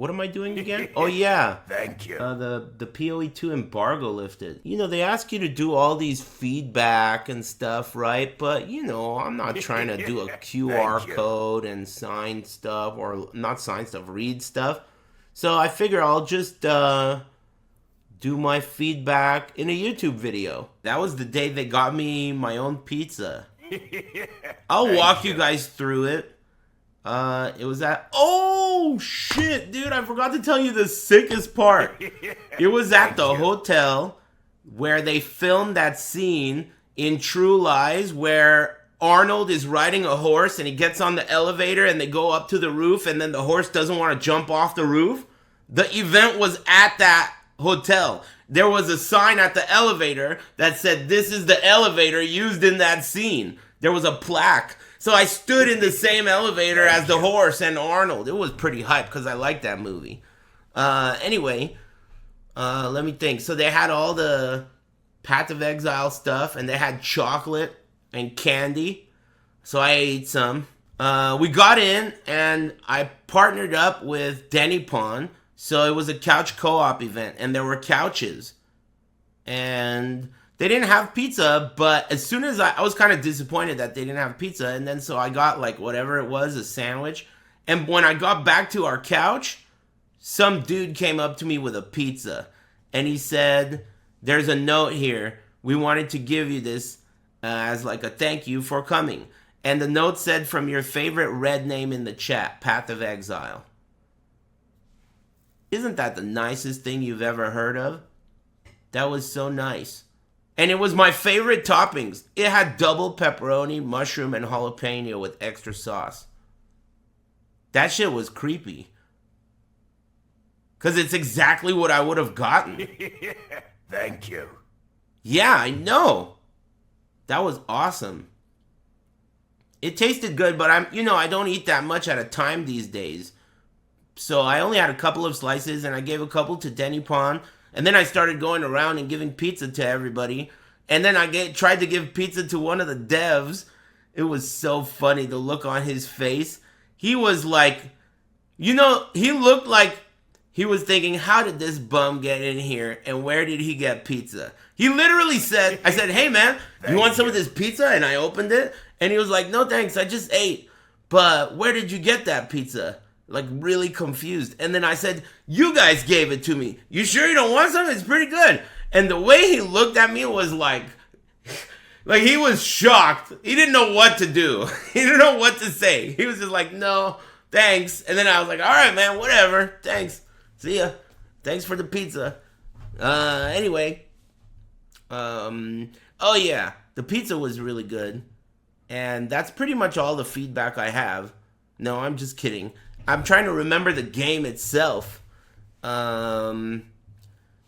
What am I doing again? Oh yeah. Thank you. The PoE2 embargo lifted. You know, they ask you to do all these feedback and stuff, right? But, you know, I'm not trying to do a QR code and sign stuff, or not sign stuff, read stuff. So I figure I'll just do my feedback in a YouTube video. That was the day they got me my own pizza. I'll walk you guys through it. It was at... Oh, shit, dude. I forgot to tell you the sickest part. It was at the hotel where they filmed that scene in True Lies where Arnold is riding a horse and he gets on the elevator and they go up to the roof and then the horse doesn't want to jump off the roof. The event was at that hotel. There was a sign at the elevator that said, "This is the elevator used in that scene." There was a plaque. So I stood in the same elevator as the horse and Arnold. It was pretty hype because I liked that movie. Anyway, let me think. So they had all the Path of Exile stuff, and they had chocolate and candy. So I ate some. We got in, and I partnered up with Denny Pond. So it was a couch co-op event, and there were couches. And they didn't have pizza, but as soon as I was kind of disappointed that they didn't have pizza, and then so I got like whatever it was, a sandwich. And when I got back to our couch, some dude came up to me with a pizza, and he said, "There's a note here. We wanted to give you this as like a thank you for coming." And the note said, "From your favorite red name in the chat, Path of Exile." Isn't that the nicest thing you've ever heard of? That was so nice. And it was my favorite toppings. It had double pepperoni, mushroom, and jalapeno with extra sauce. That shit was creepy. Because it's exactly what I would have gotten. Thank you. Yeah, I know. That was awesome. It tasted good, but I don't eat that much at a time these days. So I only had a couple of slices, and I gave a couple to Denny Pond. And then I started going around and giving pizza to everybody. And then I tried to give pizza to one of the devs. It was so funny, the look on his face. He was like, he looked like he was thinking, how did this bum get in here? And where did he get pizza? He literally said, I said, "Hey man, you want some of this pizza?" And I opened it. And he was like, "No thanks, I just ate. But where did you get that pizza?" Like really confused. And then I said, "You guys gave it to me. You sure you don't want some? It's pretty good." And the way he looked at me was like he was shocked. He didn't know what to do. He didn't know what to say. He was just like, "No, thanks." And then I was like, "All right, man, whatever. Thanks. See ya. Thanks for the pizza." Anyway. Oh yeah, the pizza was really good. And that's pretty much all the feedback I have. No, I'm just kidding. I'm trying to remember the game itself. They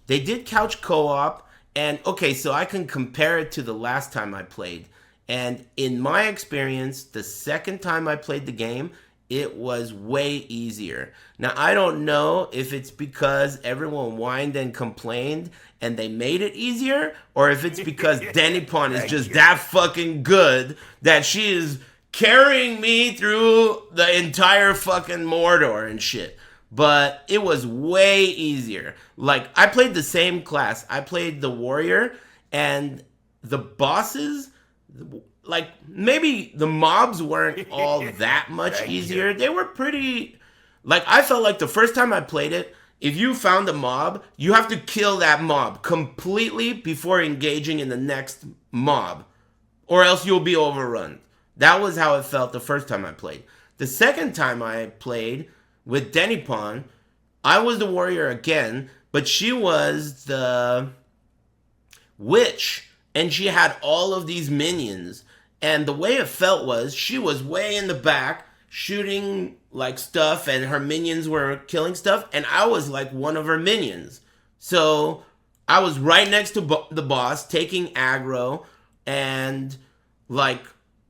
did couch co-op, and okay, so I can compare it to the last time I played. And in my experience, the second time I played the game, it was way easier. Now, I don't know if it's because everyone whined and complained and they made it easier, or if it's because Danny Pond is just that fucking good that she is carrying me through the entire fucking Mordor and shit. But it was way easier. Like, I played the same class. I played the warrior, and the bosses, like, maybe the mobs weren't all that much easier. They were pretty, like, I felt like the first time I played it, if you found a mob, you have to kill that mob completely before engaging in the next mob, or else you'll be overrun. That was how it felt the first time I played. The second time I played with Denny Pond, I was the warrior again, but she was the witch, and she had all of these minions. And the way it felt was she was way in the back shooting like stuff, and her minions were killing stuff, and I was like one of her minions. So I was right next to the boss taking aggro and like,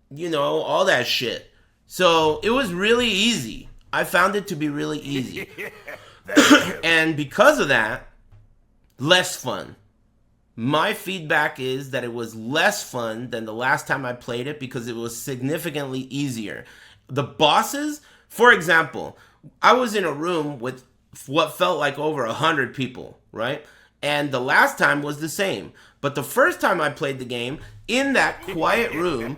you know, all that shit. So it was really easy. I found it to be really easy. And because of that, less fun. My feedback is that it was less fun than the last time I played it because it was significantly easier. The bosses, for example, I was in a room with what felt like over 100 people, right? And the last time was the same. But the first time I played the game, in that quiet room,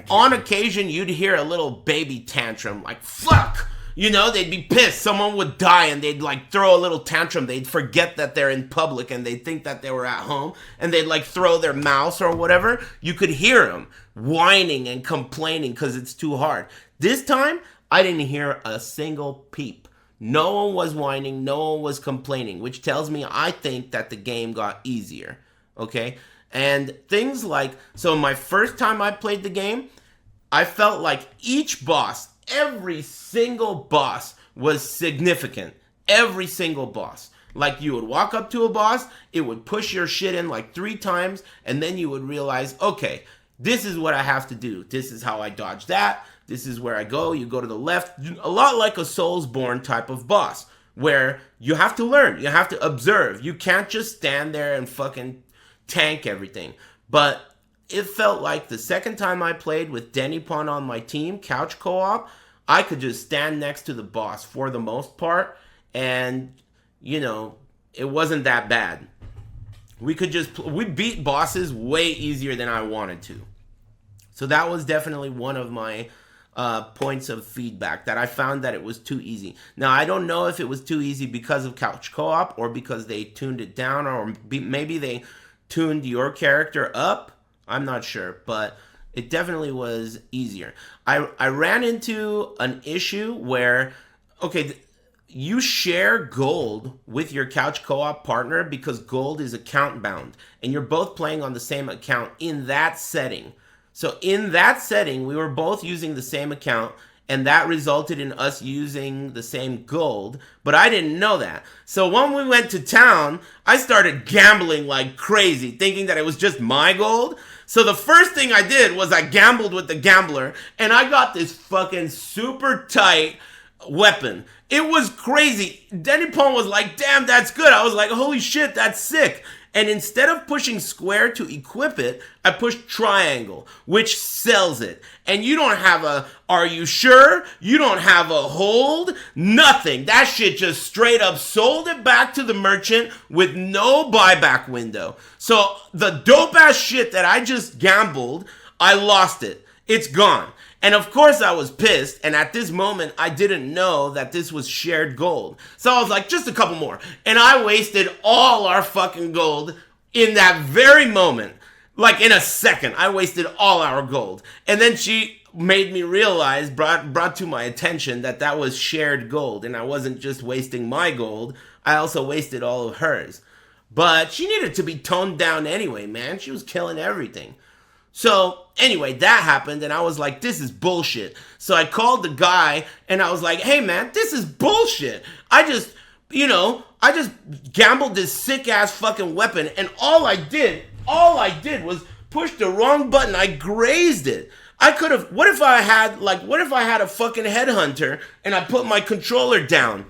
on occasion you'd hear a little baby tantrum, like, fuck! You know, they'd be pissed. Someone would die and they'd like throw a little tantrum. They'd forget that they're in public and they'd think that they were at home and they'd like throw their mouse or whatever. You could hear them whining and complaining because it's too hard. This time, I didn't hear a single peep. No one was whining, no one was complaining, which tells me I think that the game got easier, okay? And things like, so my first time I played the game, I felt like each boss, every single boss was significant. Every single boss. Like you would walk up to a boss, it would push your shit in like 3 times, and then you would realize, okay, this is what I have to do. This is how I dodge that. This is where I go. You go to the left. A lot like a Soulsborne type of boss, where you have to learn. You have to observe. You can't just stand there and fucking tank everything. But it felt like the second time I played with Denny Pon on my team, couch co-op, I could just stand next to the boss for the most part, and, you know, it wasn't that bad. We beat bosses way easier than I wanted to. So that was definitely one of my points of feedback, that I found that it was too easy. Now, I don't know if it was too easy because of couch co-op or because they tuned it down, or maybe they tuned your character up. I'm not sure, but it definitely was easier. I ran into an issue where, okay, you share gold with your couch co-op partner because gold is account bound, and you're both playing on the same account in that setting. So in that setting, we were both using the same account, and that resulted in us using the same gold, but I didn't know that. So when we went to town, I started gambling like crazy, thinking that it was just my gold. So the first thing I did was I gambled with the gambler, and I got this fucking super tight weapon. It was crazy. Denny Pon was like, damn, that's good. I was like, holy shit, that's sick. And instead of pushing square to equip it, I pushed triangle, which sells it. And you don't have a, are you sure? You don't have a hold? Nothing. That shit just straight up sold it back to the merchant with no buyback window. So the dope ass shit that I just gambled, I lost it. It's gone. And of course I was pissed, and at this moment I didn't know that this was shared gold. So I was like, just a couple more. And I wasted all our fucking gold in that very moment. Like in a second, I wasted all our gold. And then she made me realize, brought to my attention that that was shared gold, and I wasn't just wasting my gold, I also wasted all of hers. But she needed to be toned down anyway, man. She was killing everything. So anyway, that happened, and I was like, this is bullshit. So I called the guy, and I was like, hey man, this is bullshit. I just gambled this sick ass fucking weapon, and all I did was push the wrong button. I grazed it. I could have, what if I had a fucking headhunter and I put my controller down?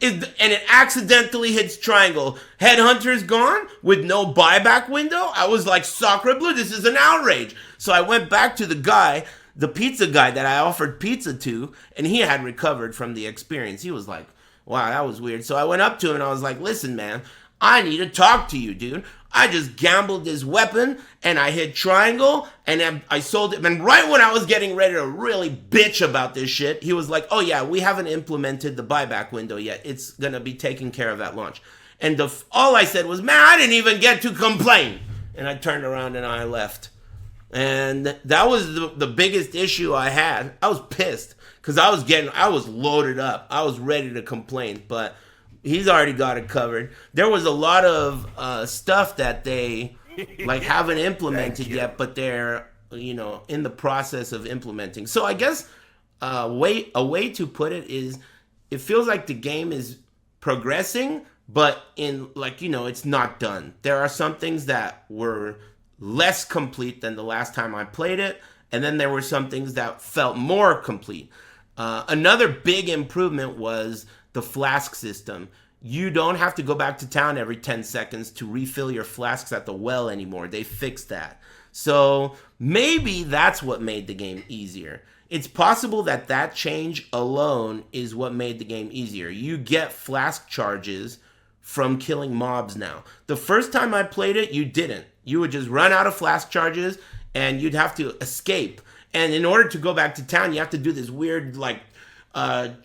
And it accidentally hits triangle. Headhunter's gone with no buyback window. I was like, sacre bleu, this is an outrage. So I went back to the guy, the pizza guy that I offered pizza to, and he had recovered from the experience. He was like, wow, that was weird. So I went up to him and I was like, listen, man, I need to talk to you, dude. I just gambled this weapon and I hit triangle and then I sold it. And right when I was getting ready to really bitch about this shit, he was like, oh yeah, we haven't implemented the buyback window yet. It's going to be taken care of at launch. And all I said was, man, I didn't even get to complain. And I turned around and I left. And that was the biggest issue I had. I was pissed because I was loaded up. I was ready to complain, but he's already got it covered. There was a lot of stuff that they like haven't implemented yet, but they're in the process of implementing. So I guess a way to put it is, it feels like the game is progressing, but it's not done. There are some things that were less complete than the last time I played it, and then there were some things that felt more complete. Another big improvement was the flask system. You don't have to go back to town every 10 seconds to refill your flasks at the well anymore. They fixed that. So maybe that's what made the game easier. It's possible that that change alone is what made the game easier. You get flask charges from killing mobs now. The first time I played it, you didn't. You would just run out of flask charges and you'd have to escape. And in order to go back to town, you have to do this weird, like, whatever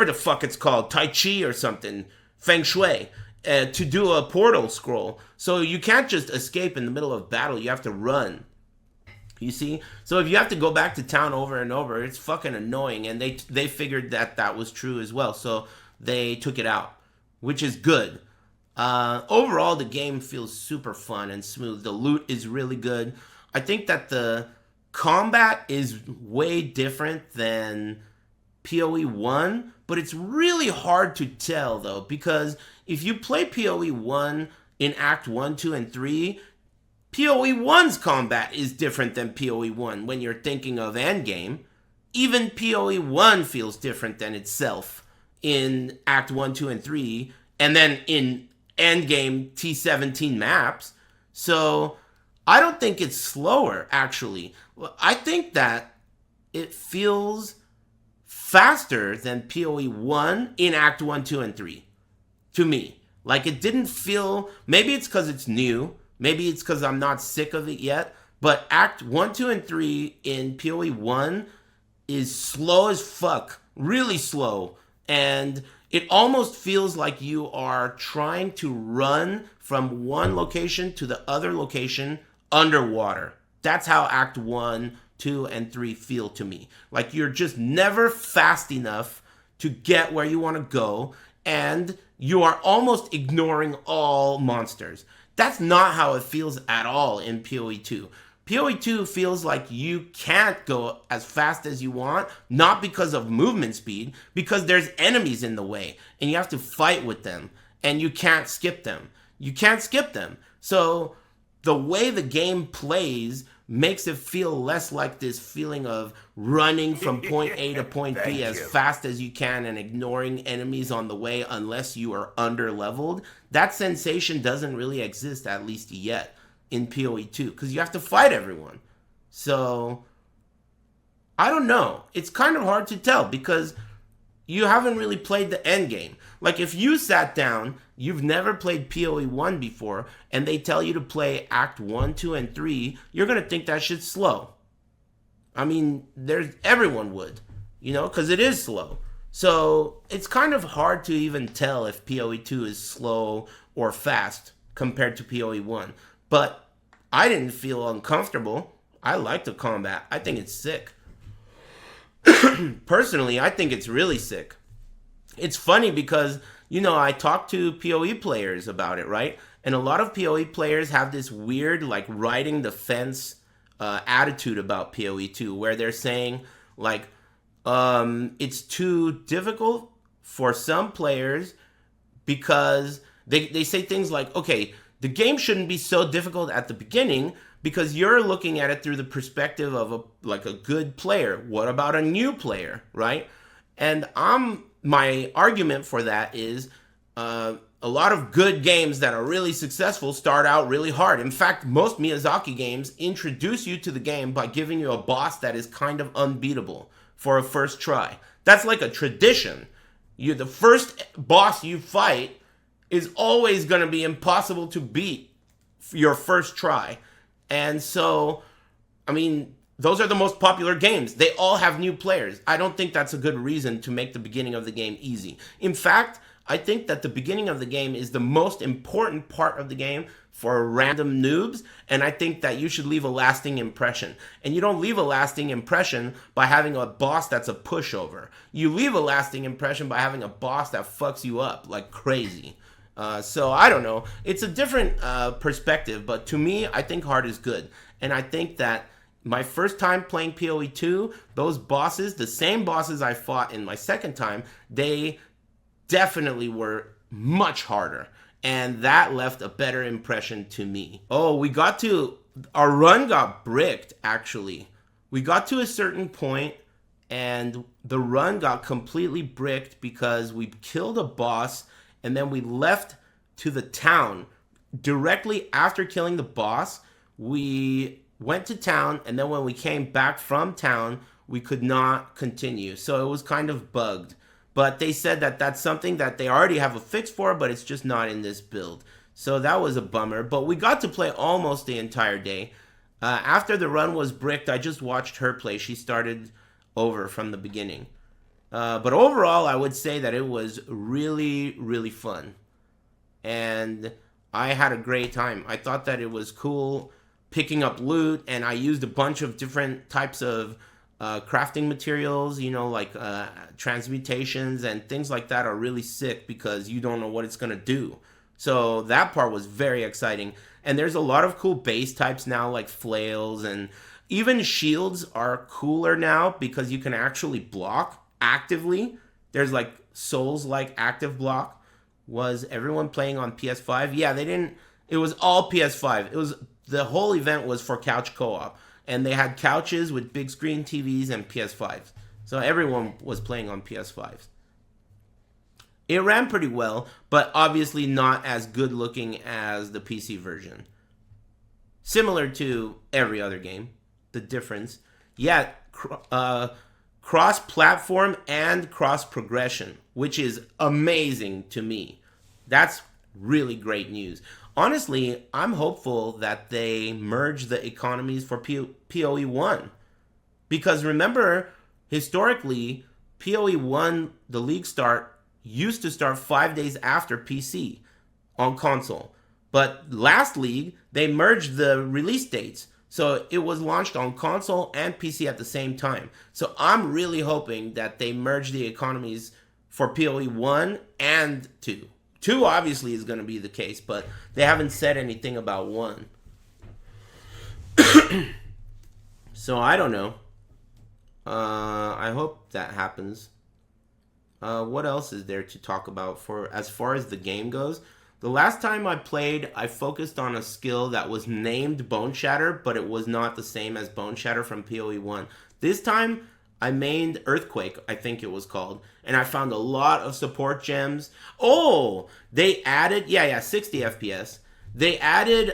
the fuck it's called, Tai Chi or something, Feng Shui, to do a portal scroll. So you can't just escape in the middle of battle. You have to run. You see? So if you have to go back to town over and over, it's fucking annoying. And they figured that that was true as well. So they took it out, which is good. Overall, the game feels super fun and smooth. The loot is really good. I think that the combat is way different than PoE 1, but it's really hard to tell, though, because if you play PoE 1 in Act 1, 2, and 3, PoE 1's combat is different than PoE 1 when you're thinking of endgame. Even PoE 1 feels different than itself in Act 1, 2, and 3, and then in endgame T17 maps. So I don't think it's slower, actually. I think that it feels faster than PoE 1 in Act 1, 2, and 3. To me. Like, it didn't feel... Maybe it's because it's new. Maybe it's because I'm not sick of it yet. But Act 1, 2, and 3 in PoE 1 is slow as fuck. Really slow. And it almost feels like you are trying to run from one location to the other location underwater. That's how Act 1, 2, and 3 feel to me. Like you're just never fast enough to get where you want to go, and you are almost ignoring all monsters. That's not how it feels at all in PoE 2. PoE 2 feels like you can't go as fast as you want, not because of movement speed, because there's enemies in the way, and you have to fight with them, and you can't skip them. You can't skip them. So the way the game plays makes it feel less like this feeling of running from point A to point B as fast as you can and ignoring enemies on the way unless you are under-leveled. That sensation doesn't really exist, at least yet, in PoE 2, because you have to fight everyone. So, I don't know. It's kind of hard to tell, because you haven't really played the end game. Like, if you sat down, you've never played PoE 1 before, and they tell you to play Act 1, 2, and 3, you're going to think that shit's slow. I mean, everyone would, because it is slow. So, it's kind of hard to even tell if PoE 2 is slow or fast compared to PoE 1. But I didn't feel uncomfortable. I like the combat. I think it's sick. Personally, I think it's really sick. It's funny because, I talk to PoE players about it, right? And a lot of PoE players have this weird, like, riding the fence attitude about PoE 2, where they're saying, like, it's too difficult for some players because they say things like, okay, the game shouldn't be so difficult at the beginning because you're looking at it through the perspective of a good player. What about a new player, right? And my argument for that is a lot of good games that are really successful start out really hard. In fact, most Miyazaki games introduce you to the game by giving you a boss that is kind of unbeatable for a first try. That's like a tradition. The first boss you fight is always going to be impossible to beat your first try. And so, I mean, those are the most popular games. They all have new players. I don't think that's a good reason to make the beginning of the game easy. In fact, I think that the beginning of the game is the most important part of the game for random noobs, and I think that you should leave a lasting impression. And you don't leave a lasting impression by having a boss that's a pushover. You leave a lasting impression by having a boss that fucks you up like crazy. So I don't know. It's a different perspective, but to me, I think hard is good. And I think that my first time playing PoE 2, those bosses, the same bosses I fought in my second time, they definitely were much harder. And that left a better impression to me. Oh, our run got bricked, actually. We got to a certain point, and the run got completely bricked because we killed a boss, and then we left to the town. Directly after killing the boss, we went to town, and then when we came back from town, we could not continue. So it was kind of bugged. But they said that that's something that they already have a fix for, but it's just not in this build. So that was a bummer. But we got to play almost the entire day. After the run was bricked, I just watched her play. She started over from the beginning. But overall, I would say that it was really, really fun. And I had a great time. I thought that it was cool picking up loot, and I used a bunch of different types of crafting materials, you know, like transmutations and things like that are really sick because you don't know what it's going to do. So that part was very exciting. And there's a lot of cool base types now, like flails, and even shields are cooler now because you can actually block actively. There's like Souls-like active block. Was everyone playing on PS5? Yeah, they didn't. It was all PS5. The whole event was for couch co-op, and they had couches with big screen TVs and PS5s. So everyone was playing on PS5s. It ran pretty well, but obviously not as good looking as the PC version. Similar to every other game. The difference, yeah, cross-platform and cross-progression, which is amazing to me. That's really great news. Honestly, I'm hopeful that they merge the economies for PoE 1. Because remember, historically, PoE 1, the league start, used to start 5 days after PC on console. But last league, they merged the release dates. So it was launched on console and PC at the same time. So I'm really hoping that they merge the economies for PoE 1 and 2. 2 obviously is going to be the case, but they haven't said anything about 1. So I don't know. I hope that happens. What else is there to talk about for as far as the game goes? The last time I played, I focused on a skill that was named Bone Shatter, but it was not the same as Bone Shatter from PoE 1. This time, I mained Earthquake, I think it was called, and I found a lot of support gems. Oh, they added, 60 FPS. They added,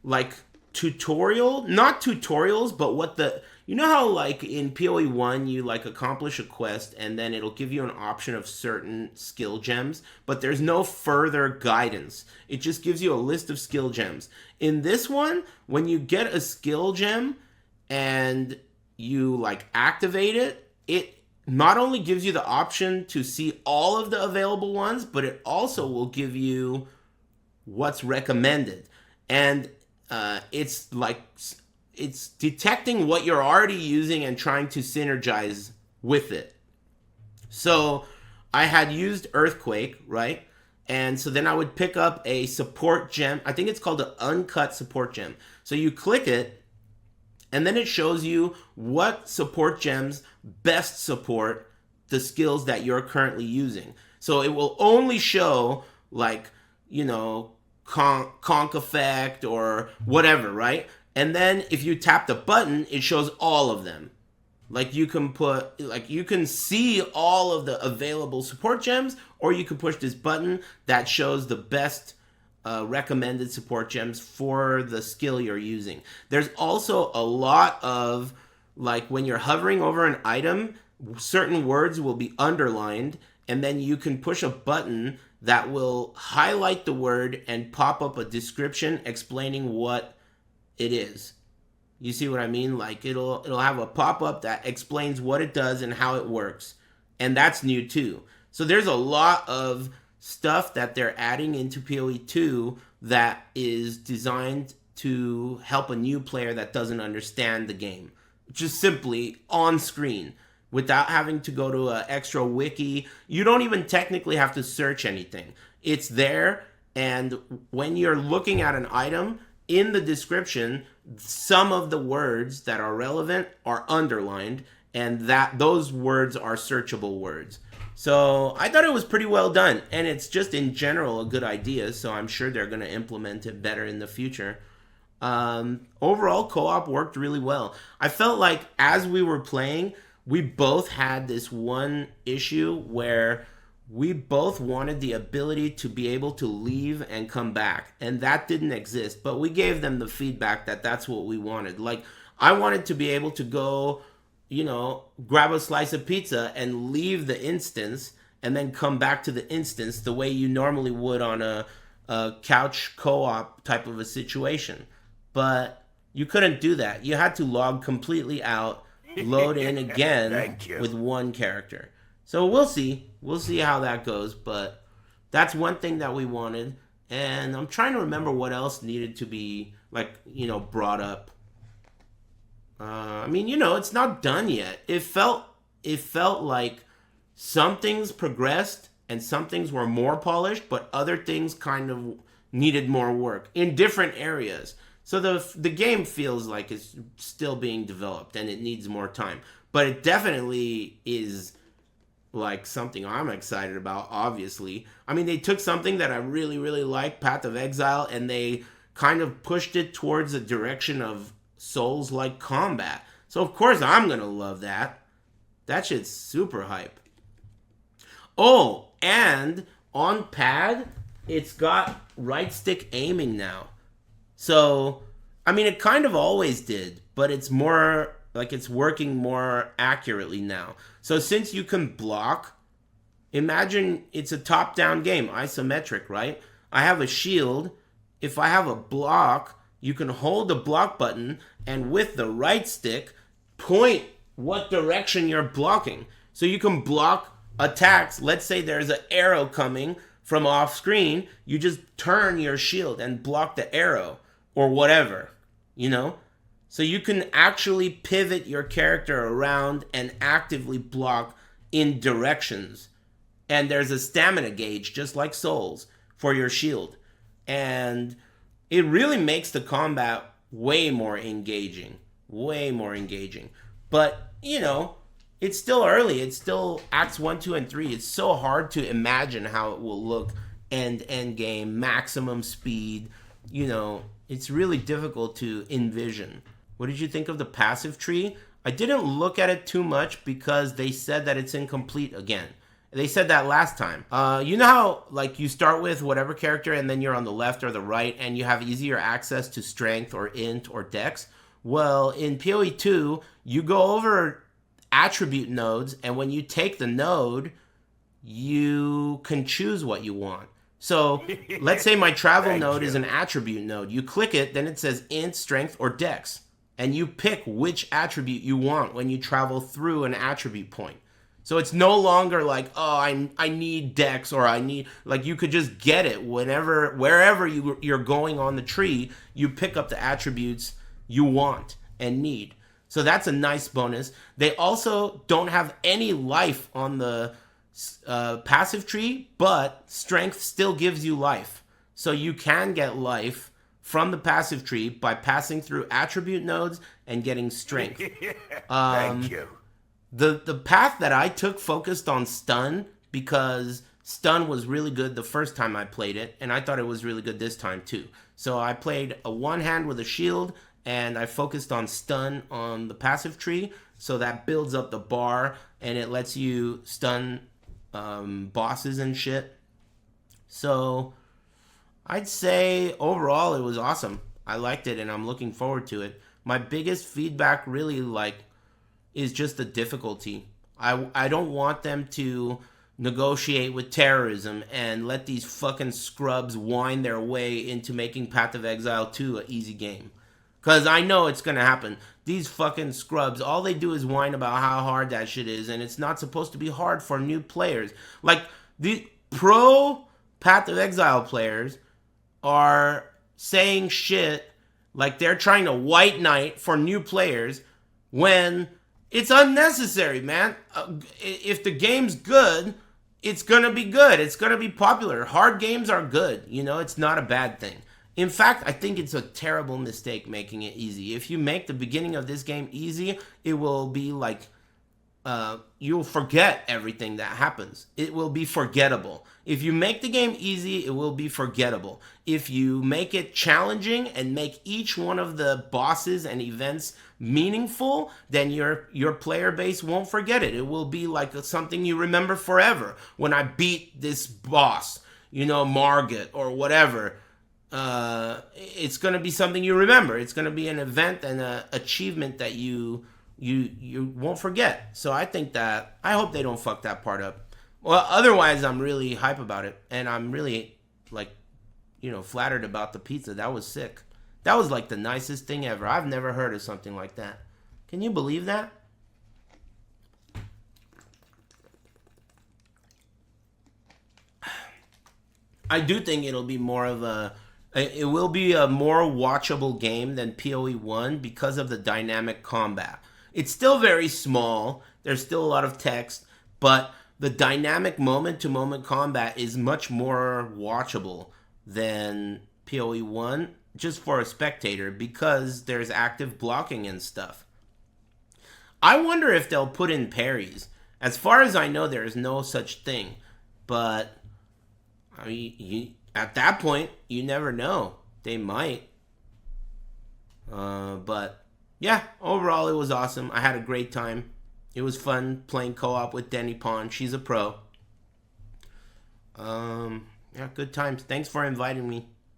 like, not tutorials, but what you know how, like, in PoE 1, you, like, accomplish a quest, and then it'll give you an option of certain skill gems, but there's no further guidance. It just gives you a list of skill gems. In this one, when you get a skill gem, and you, like, activate it, it not only gives you the option to see all of the available ones, but it also will give you what's recommended. And it's, like... it's detecting what you're already using and trying to synergize with it. So I had used Earthquake, right? And so then I would pick up a support gem. I think it's called an uncut support gem. So you click it, and then it shows you what support gems best support the skills that you're currently using. So it will only show, like, you know, conk effect or whatever, right? And then if you tap the button, it shows all of them. Like you can see all of the available support gems, or you can push this button that shows the best recommended support gems for the skill you're using. There's also a lot of, like, when you're hovering over an item, certain words will be underlined, and then you can push a button that will highlight the word and pop up a description explaining what it is. You see what I mean? Like it'll have a pop-up that explains what it does and how it works. And that's new too. So there's a lot of stuff that they're adding into PoE 2 that is designed to help a new player that doesn't understand the game. Just simply on screen without having to go to an extra wiki. You don't even technically have to search anything. It's there, and when you're looking at an item, in the description, some of the words that are relevant are underlined, and that those words are searchable words. So I thought it was pretty well done, and it's just in general a good idea, so I'm sure they're going to implement it better in the future. Overall, co-op worked really well. I felt like as we were playing, we both had this one issue where we both wanted the ability to be able to leave and come back, and that didn't exist, but we gave them the feedback that that's what we wanted. Like, I wanted to be able to go, grab a slice of pizza and leave the instance and then come back to the instance the way you normally would on a couch co-op type of a situation. But you couldn't do that. You had to log completely out, load in again Thank you. with one character. So we'll see. We'll see how that goes. But that's one thing that we wanted. And I'm trying to remember what else needed to be, brought up. It's not done yet. It felt like some things progressed and some things were more polished, but other things kind of needed more work in different areas. So the game feels like it's still being developed and it needs more time. But it definitely is like something I'm excited about, obviously. I mean, they took something that I really, really like, Path of Exile, and they kind of pushed it towards a direction of Souls-like combat. So of course I'm going to love that. That shit's super hype. Oh, and on pad, it's got right stick aiming now. So, I mean, it kind of always did, but it's more like it's working more accurately now. So since you can block, imagine it's a top-down game, isometric, right? I have a shield. If I have a block, you can hold the block button and with the right stick, point what direction you're blocking. So you can block attacks. Let's say there's an arrow coming from off screen. You just turn your shield and block the arrow or whatever, So you can actually pivot your character around and actively block in directions. And there's a stamina gauge, just like Souls, for your shield. And it really makes the combat way more engaging. Way more engaging. But, it's still early. It's still Acts 1, 2, and 3. It's so hard to imagine how it will look end game, maximum speed. It's really difficult to envision. What did you think of the passive tree? I didn't look at it too much because they said that it's incomplete again. They said that last time. You know how, you start with whatever character and then you're on the left or the right and you have easier access to strength or int or dex? Well, in PoE 2, you go over attribute nodes, and when you take the node, you can choose what you want. So let's say my travel node is an attribute node. You click it, then it says int, strength, or dex. And you pick which attribute you want when you travel through an attribute point. So it's no longer like, oh, I need dex, or I need, you could just get it wherever you're going on the tree, you pick up the attributes you want and need. So that's a nice bonus. They also don't have any life on the passive tree, but strength still gives you life. So you can get life from the passive tree by passing through attribute nodes and getting strength. Thank you. The path that I took focused on stun because stun was really good the first time I played it, and I thought it was really good this time too. So I played a one hand with a shield, and I focused on stun on the passive tree, so that builds up the bar, and it lets you stun bosses and shit. So I'd say overall it was awesome. I liked it, and I'm looking forward to it. My biggest feedback really is just the difficulty. I don't want them to negotiate with terrorism and let these fucking scrubs wind their way into making Path of Exile 2 an easy game. Because I know it's going to happen. These fucking scrubs, all they do is whine about how hard that shit is, and it's not supposed to be hard for new players. The pro Path of Exile players are saying shit like they're trying to white knight for new players when it's unnecessary, man. If the game's good, it's going to be good. It's going to be popular. Hard games are good. It's not a bad thing. In fact, I think it's a terrible mistake making it easy. If you make the beginning of this game easy, it will be you'll forget everything that happens. It will be forgettable. If you make the game easy, it will be forgettable. If you make it challenging and make each one of the bosses and events meaningful, then your player base won't forget it. It will be like something you remember forever. When I beat this boss, Margit or whatever, it's going to be something you remember. It's going to be an event and an achievement that you won't forget. So I hope they don't fuck that part up. Well, otherwise I'm really hype about it, and I'm really flattered about the pizza. That was sick. That was like the nicest thing ever. I've never heard of something like that. Can you believe that? I do think it will be more watchable game than PoE1 because of the dynamic combat. It's still very small. There's still a lot of text, but the dynamic moment-to-moment combat is much more watchable than PoE1 just for a spectator because there's active blocking and stuff. I wonder if they'll put in parries. As far as I know, there is no such thing, but I mean, at that point, you never know. They might. But yeah, overall, it was awesome. I had a great time. It was fun playing co-op with Denny Pond. She's a pro. Yeah, good times. Thanks for inviting me.